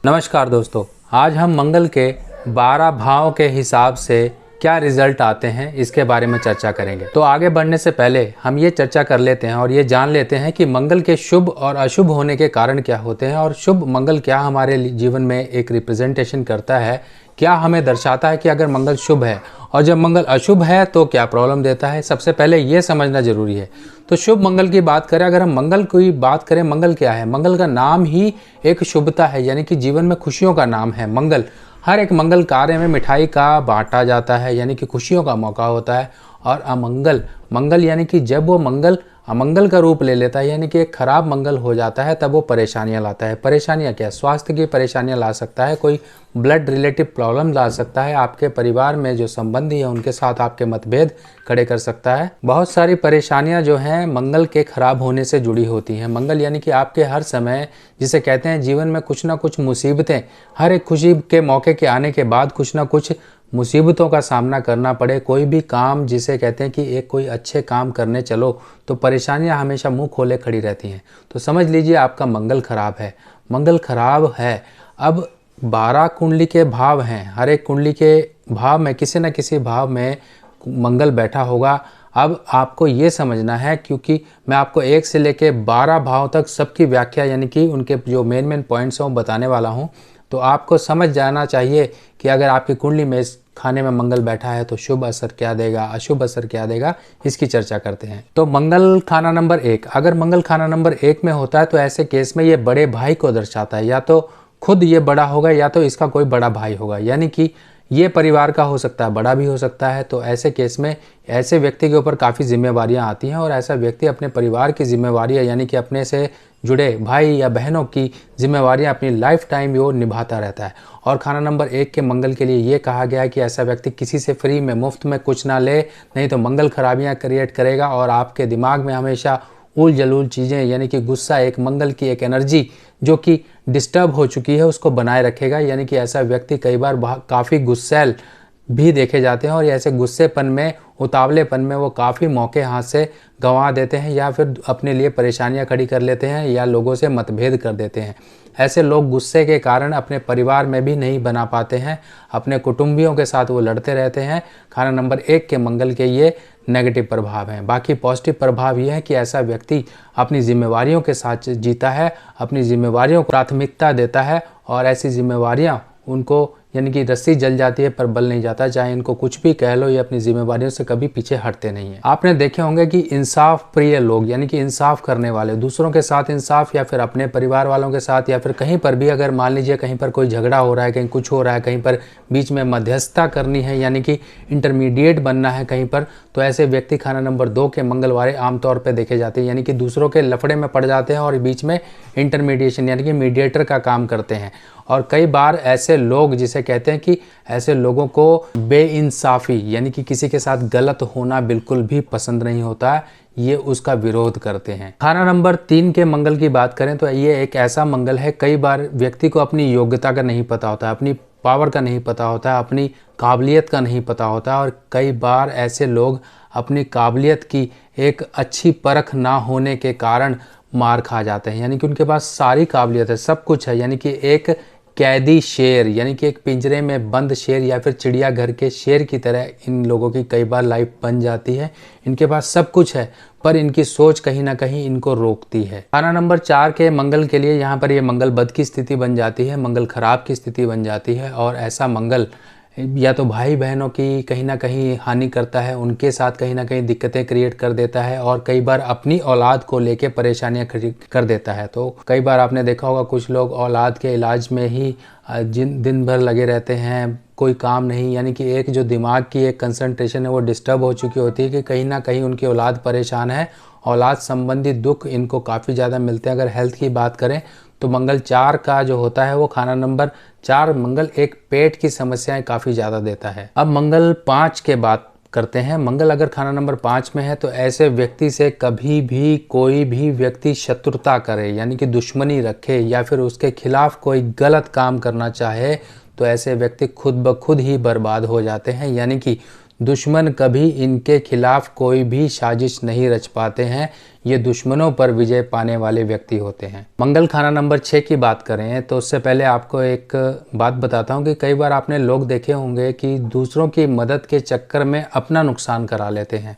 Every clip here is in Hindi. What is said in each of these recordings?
नमस्कार दोस्तों, आज हम मंगल के 12 भाव के हिसाब से क्या रिजल्ट आते हैं इसके बारे में चर्चा करेंगे। तो आगे बढ़ने से पहले हम ये चर्चा कर लेते हैं और ये जान लेते हैं कि मंगल के शुभ और अशुभ होने के कारण क्या होते हैं और शुभ मंगल क्या हमारे जीवन में एक रिप्रेजेंटेशन करता है, क्या हमें दर्शाता है कि अगर मंगल शुभ है और जब मंगल अशुभ है तो क्या प्रॉब्लम देता है। सबसे पहले ये समझना जरूरी है। तो शुभ मंगल की बात करें, अगर हम मंगल की बात करें, मंगल क्या है? मंगल का नाम ही एक शुभता है, यानी कि जीवन में खुशियों का नाम है मंगल। हर एक मंगल कार्य में मिठाई का बांटा जाता है, यानी कि खुशियों का मौका होता है। और अमंगल, मंगल यानी कि जब वो मंगल अमंगल का रूप ले लेता है, यानी कि एक खराब मंगल हो जाता है, तब वो परेशानियां लाता है। परेशानियां क्या? स्वास्थ्य की परेशानियां ला सकता है, कोई ब्लड रिलेटिव प्रॉब्लम ला सकता है, आपके परिवार में जो संबंधी है उनके साथ आपके मतभेद खड़े कर सकता है। बहुत सारी परेशानियां जो हैं मंगल के खराब होने से जुड़ी होती हैं। मंगल यानी कि आपके हर समय, जिसे कहते हैं जीवन में कुछ ना कुछ मुसीबतें, हर एक खुशी के मौके के आने के बाद कुछ ना कुछ मुसीबतों का सामना करना पड़े। कोई भी काम, जिसे कहते हैं कि एक कोई अच्छे काम करने चलो तो परेशानियां हमेशा मुंह खोले खड़ी रहती हैं। तो समझ लीजिए आपका मंगल खराब है, मंगल खराब है। अब 12 कुंडली के भाव हैं, हर एक कुंडली के भाव में किसी न किसी भाव में मंगल बैठा होगा। अब आपको ये समझना है, क्योंकि मैं आपको 1 से लेके 12 भाव तक सबकी व्याख्या, यानी कि उनके जो मेन पॉइंट्स हैं वो बताने वाला हूँ। तो आपको समझ जाना चाहिए कि अगर आपकी कुंडली में इस खाने में मंगल बैठा है तो शुभ असर क्या देगा, अशुभ असर क्या देगा, इसकी चर्चा करते हैं। तो मंगल खाना नंबर 1, अगर मंगल खाना नंबर 1 में होता है तो ऐसे केस में ये बड़े भाई को दर्शाता है। या तो खुद ये बड़ा होगा या तो इसका कोई बड़ा भाई होगा, यानी कि ये परिवार का हो सकता है, बड़ा भी हो सकता है। तो ऐसे केस में ऐसे व्यक्ति के ऊपर काफ़ी जिम्मेवारियां आती हैं और ऐसा व्यक्ति अपने परिवार की जिम्मेवारियां, यानी कि अपने से जुड़े भाई या बहनों की जिम्मेवारियां अपनी लाइफ टाइम वो निभाता रहता है। और खाना नंबर 1 के मंगल के लिए ये कहा गया है कि ऐसा व्यक्ति किसी से फ्री में, मुफ्त में कुछ ना ले, नहीं तो मंगल खराबियां क्रिएट करेगा और आपके दिमाग में हमेशा उल जलूल चीज़ें, यानी कि गुस्सा, एक मंगल की एक एनर्जी जो कि डिस्टर्ब हो चुकी है उसको बनाए रखेगा। यानी कि ऐसा व्यक्ति कई बार काफ़ी गुस्सैल भी देखे जाते हैं और ऐसे गुस्सेपन में, उतावलेपन में वो काफ़ी मौके हाथ से गंवा देते हैं या फिर अपने लिए परेशानियां खड़ी कर लेते हैं या लोगों से मतभेद कर देते हैं। ऐसे लोग गुस्से के कारण अपने परिवार में भी नहीं बना पाते हैं, अपने कुटुंबियों के साथ वो लड़ते रहते हैं। खाना नंबर 1 के मंगल के ये नेगेटिव प्रभाव हैं। बाकी पॉजिटिव प्रभाव ये है कि ऐसा व्यक्ति अपनी जिम्मेवारियों के साथ जीता है, अपनी जिम्मेवारियों को प्राथमिकता देता है और ऐसी जिम्मेवारियां उनको, यानी कि रस्सी जल जाती है पर बल नहीं जाता। चाहे इनको कुछ भी कह लो, ये अपनी जिम्मेवारियों से कभी पीछे हटते नहीं है। आपने देखे होंगे कि इंसाफ प्रिय लोग, यानी कि इंसाफ करने वाले, दूसरों के साथ इंसाफ या फिर अपने परिवार वालों के साथ या फिर कहीं पर भी, अगर मान लीजिए कहीं पर कोई झगड़ा हो रहा है, कहीं कुछ हो रहा है, कहीं पर बीच में मध्यस्थता करनी है, यानी कि इंटरमीडिएट बनना है कहीं पर, तो ऐसे व्यक्ति खाना नंबर 2 के मंगलवार आमतौर पर देखे जाते हैं। यानी कि दूसरों के लफड़े में पड़ जाते हैं और बीच में इंटरमीडिएशन, यानी कि मीडिएटर का काम करते हैं। और कई बार ऐसे लोग, जिसे कहते हैं कि ऐसे लोगों को बेइंसाफ़ी, यानी कि किसी के साथ गलत होना बिल्कुल भी पसंद नहीं होता है, ये उसका विरोध करते हैं। खाना नंबर 3 के मंगल की बात करें तो ये एक ऐसा मंगल है, कई बार व्यक्ति को अपनी योग्यता का नहीं पता होता है, अपनी पावर का नहीं पता होता है, अपनी काबिलियत का नहीं पता होता है। और कई बार ऐसे लोग अपनी काबिलियत की एक अच्छी परख ना होने के कारण मार खा जाते हैं। यानी कि उनके पास सारी काबिलियत है, सब कुछ है, यानी कि एक कैदी शेर, यानी कि एक पिंजरे में बंद शेर या फिर चिड़ियाघर के शेर की तरह इन लोगों की कई बार लाइफ बन जाती है। इनके पास सब कुछ है पर इनकी सोच कहीं ना कहीं इनको रोकती है। खाना नंबर 4 के मंगल के लिए यहाँ पर ये मंगल बद की स्थिति बन जाती है, मंगल खराब की स्थिति बन जाती है। और ऐसा मंगल या तो भाई बहनों की कहीं ना कहीं हानि करता है, उनके साथ कहीं ना कहीं दिक्कतें क्रिएट कर देता है और कई बार अपनी औलाद को लेके परेशानियां कर देता है। तो कई बार आपने देखा होगा कुछ लोग औलाद के इलाज में ही दिन भर लगे रहते हैं, कोई काम नहीं, यानी कि एक जो दिमाग की एक कंसंट्रेशन है वो डिस्टर्ब हो चुकी होती है कि कहीं ना कहीं उनकी औलाद परेशान है। औलाद संबंधी दुख इनको काफ़ी ज़्यादा मिलते हैं। अगर हेल्थ की बात करें तो मंगल 4 का जो होता है वो खाना नंबर 4 मंगल एक पेट की समस्याएं काफ़ी ज़्यादा देता है। अब मंगल 5 के बात करते हैं। मंगल अगर खाना नंबर 5 में है तो ऐसे व्यक्ति से कभी भी कोई भी व्यक्ति शत्रुता करे, यानी कि दुश्मनी रखे या फिर उसके खिलाफ कोई गलत काम करना चाहे तो ऐसे व्यक्ति खुद ब खुद ही बर्बाद हो जाते हैं। यानी कि दुश्मन कभी इनके खिलाफ कोई भी साजिश नहीं रच पाते हैं। ये दुश्मनों पर विजय पाने वाले व्यक्ति होते हैं। मंगल खाना नंबर 6 की बात करें तो उससे पहले आपको एक बात बताता हूँ कि कई बार आपने लोग देखे होंगे कि दूसरों की मदद के चक्कर में अपना नुकसान करा लेते हैं।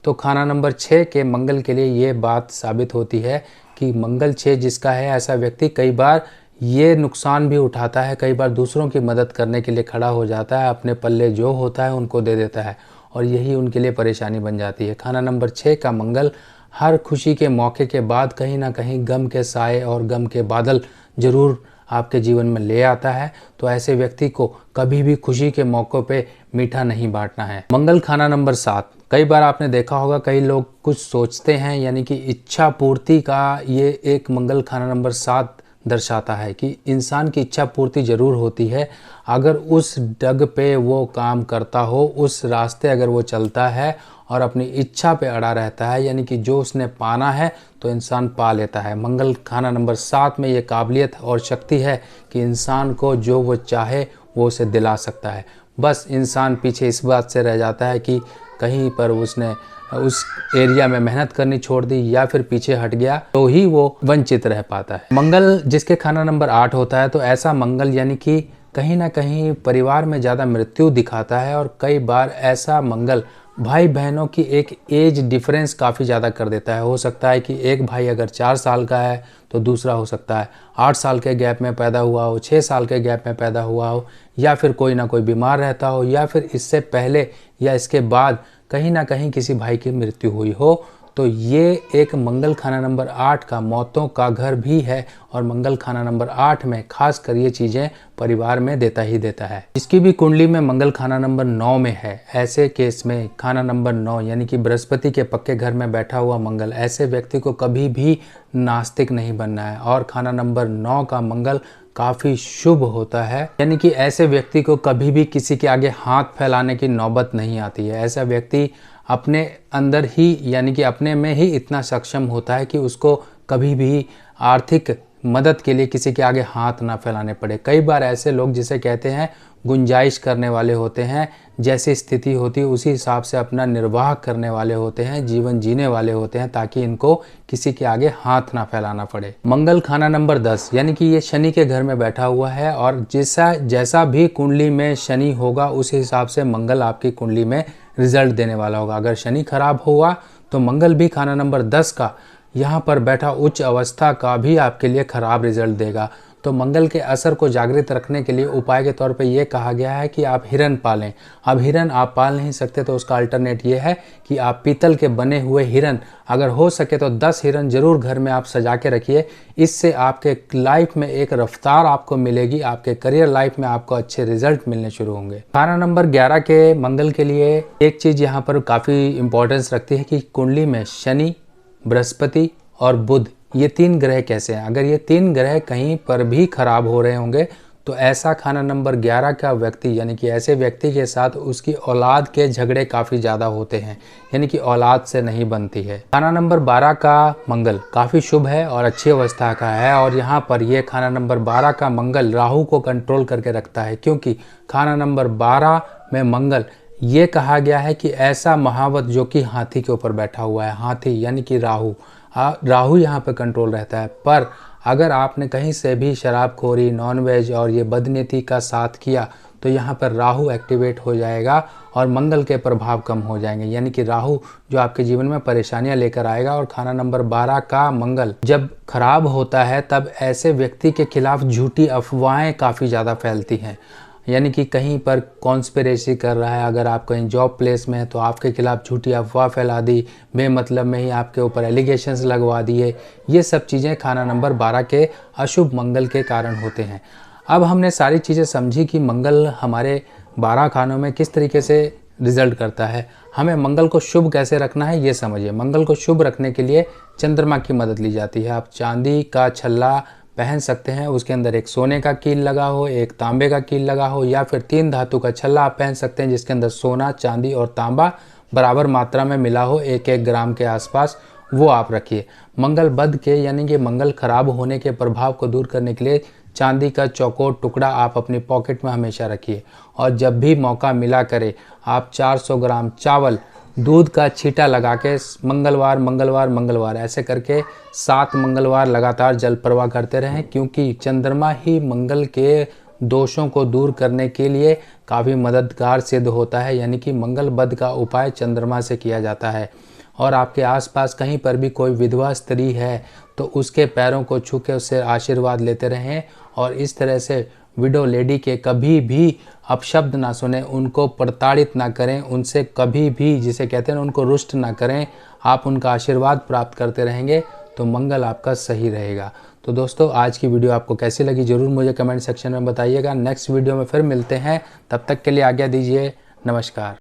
तो खाना नंबर 6 के मंगल के लिए ये बात साबित होती है कि मंगल 6 जिसका है, ऐसा व्यक्ति कई बार ये नुकसान भी उठाता है, कई बार दूसरों की मदद करने के लिए खड़ा हो जाता है, अपने पल्ले जो होता है उनको दे देता है और यही उनके लिए परेशानी बन जाती है। खाना नंबर 6 का मंगल हर खुशी के मौके के बाद कहीं ना कहीं गम के साए और गम के बादल जरूर आपके जीवन में ले आता है। तो ऐसे व्यक्ति को कभी भी खुशी के मौक़ों पे मीठा नहीं बांटना है। मंगल खाना नंबर 7, कई बार आपने देखा होगा कई लोग कुछ सोचते हैं, यानी कि इच्छा पूर्ति का ये एक मंगल खाना नंबर 7 दर्शाता है कि इंसान की इच्छा पूर्ति ज़रूर होती है अगर उस डग पे वो काम करता हो, उस रास्ते अगर वो चलता है और अपनी इच्छा पे अड़ा रहता है, यानी कि जो उसने पाना है तो इंसान पा लेता है। मंगल खाना नंबर 7 में ये काबिलियत और शक्ति है कि इंसान को जो वो चाहे वो उसे दिला सकता है। बस इंसान पीछे इस बात से रह जाता है कि कहीं पर उसने उस एरिया में मेहनत करनी छोड़ दी या फिर पीछे हट गया तो ही वो वंचित रह पाता है। मंगल जिसके खाना नंबर 8 होता है, तो ऐसा मंगल यानी कि कहीं ना कहीं परिवार में ज़्यादा मृत्यु दिखाता है और कई बार ऐसा मंगल भाई बहनों की एक एज डिफरेंस काफ़ी ज़्यादा कर देता है। हो सकता है कि एक भाई अगर 4 साल का है तो दूसरा हो सकता है 8 साल के गैप में पैदा हुआ हो, 6 साल के गैप में पैदा हुआ हो, या फिर कोई ना कोई बीमार रहता हो, या फिर इससे पहले या इसके बाद कहीं ना कहीं किसी भाई की मृत्यु हुई हो। तो ये एक मंगल खाना नंबर 8 का मौतों का घर भी है और मंगल खाना नंबर 8 में खास कर ये चीज़ें परिवार में देता ही देता है। जिसकी भी कुंडली में मंगल खाना नंबर 9 में है, ऐसे केस में खाना नंबर 9 यानी कि बृहस्पति के पक्के घर में बैठा हुआ मंगल, ऐसे व्यक्ति को कभी भी नास्तिक नहीं बनना है। और खाना नंबर 9 का मंगल काफ़ी शुभ होता है, यानी कि ऐसे व्यक्ति को कभी भी किसी के आगे हाथ फैलाने की नौबत नहीं आती है। ऐसा व्यक्ति अपने अंदर ही यानी कि अपने में ही इतना सक्षम होता है कि उसको कभी भी आर्थिक मदद के लिए किसी के आगे हाथ ना फैलाने पड़े। कई बार ऐसे लोग जिसे कहते हैं गुंजाइश करने वाले होते हैं, जैसी स्थिति होती है उसी हिसाब से अपना निर्वाह करने वाले होते हैं, जीवन जीने वाले होते हैं, ताकि इनको किसी के आगे हाथ ना फैलाना पड़े। मंगल खाना नंबर 10 यानी कि ये शनि के घर में बैठा हुआ है और जैसा भी कुंडली में शनि होगा उस हिसाब से मंगल आपकी कुंडली में रिजल्ट देने वाला होगा। अगर शनि खराब हुआ तो मंगल भी खाना नंबर 10 का यहाँ पर बैठा उच्च अवस्था का भी आपके लिए खराब रिजल्ट देगा। तो मंगल के असर को जागृत रखने के लिए उपाय के तौर पे ये कहा गया है कि आप हिरन पालें। अब हिरन आप पाल नहीं सकते तो उसका अल्टरनेट ये है कि आप पीतल के बने हुए हिरन, अगर हो सके तो 10 हिरन जरूर घर में आप सजा के रखिए। इससे आपके लाइफ में एक रफ्तार आपको मिलेगी, आपके करियर लाइफ में आपको अच्छे रिजल्ट मिलने शुरू होंगे। खाना नंबर 11 के मंगल के लिए एक चीज़ यहाँ पर काफ़ी इंपॉर्टेंस रखती है कि कुंडली में शनि, बृहस्पति और बुध ये 3 ग्रह कैसे हैं। अगर ये 3 ग्रह कहीं पर भी खराब हो रहे होंगे तो ऐसा खाना नंबर 11 का व्यक्ति यानी कि ऐसे व्यक्ति के साथ उसकी औलाद के झगड़े काफ़ी ज़्यादा होते हैं, यानी कि औलाद से नहीं बनती है। खाना नंबर 12 का मंगल काफ़ी शुभ है और अच्छी अवस्था का है और यहाँ पर ये खाना नंबर 12 का मंगल राहु को कंट्रोल करके रखता है, क्योंकि खाना नंबर 12 में मंगल ये कहा गया है कि ऐसा महावत जो कि हाथी के ऊपर बैठा हुआ है, हाथी यानी कि राहु यहाँ पे कंट्रोल रहता है। पर अगर आपने कहीं से भी शराबखोरी, नॉनवेज और ये बदनीति का साथ किया तो यहाँ पर राहु एक्टिवेट हो जाएगा और मंगल के प्रभाव कम हो जाएंगे, यानी कि राहु जो आपके जीवन में परेशानियाँ लेकर आएगा। और खाना नंबर 12 का मंगल जब खराब होता है तब ऐसे व्यक्ति के खिलाफ झूठी अफवाहें काफ़ी ज़्यादा फैलती हैं, यानी कि कहीं पर कॉन्स्पिरेसी कर रहा है। अगर आप कहीं जॉब प्लेस में हैं तो आपके खिलाफ झूठी अफवाह फैला दी, बेमतलब में ही आपके ऊपर एलिगेशंस लगवा दिए। ये सब चीज़ें खाना नंबर 12 के अशुभ मंगल के कारण होते हैं। अब हमने सारी चीज़ें समझी कि मंगल हमारे 12 खानों में किस तरीके से रिजल्ट करता है। हमें मंगल को शुभ कैसे रखना है ये समझिए। मंगल को शुभ रखने के लिए चंद्रमा की मदद ली जाती है। आप चांदी का छल्ला पहन सकते हैं, उसके अंदर एक सोने का कील लगा हो, एक तांबे का कील लगा हो, या फिर 3 धातु का छल्ला आप पहन सकते हैं जिसके अंदर सोना, चांदी और तांबा बराबर मात्रा में मिला हो, 1-1 ग्राम के आसपास, वो आप रखिए। मंगल बद के यानी कि मंगल खराब होने के प्रभाव को दूर करने के लिए चांदी का चौकोर टुकड़ा आप अपनी पॉकेट में हमेशा रखिए। और जब भी मौका मिला करे आप 400 ग्राम चावल दूध का छींटा लगा के मंगलवार मंगलवार मंगलवार ऐसे करके 7 मंगलवार लगातार जल प्रवाह करते रहें, क्योंकि चंद्रमा ही मंगल के दोषों को दूर करने के लिए काफ़ी मददगार सिद्ध होता है। यानी कि मंगल बध का उपाय चंद्रमा से किया जाता है। और आपके आसपास कहीं पर भी कोई विधवा स्त्री है तो उसके पैरों को छू के उससे आशीर्वाद लेते रहें, और इस तरह से विडो लेडी के कभी भी अपशब्द ना सुने, उनको प्रताड़ित ना करें, उनसे कभी भी जिसे कहते हैं उनको रुष्ट ना करें। आप उनका आशीर्वाद प्राप्त करते रहेंगे तो मंगल आपका सही रहेगा। तो दोस्तों, आज की वीडियो आपको कैसी लगी ज़रूर मुझे कमेंट सेक्शन में बताइएगा। नेक्स्ट वीडियो में फिर मिलते हैं, तब तक के लिए आज्ञा दीजिए। नमस्कार।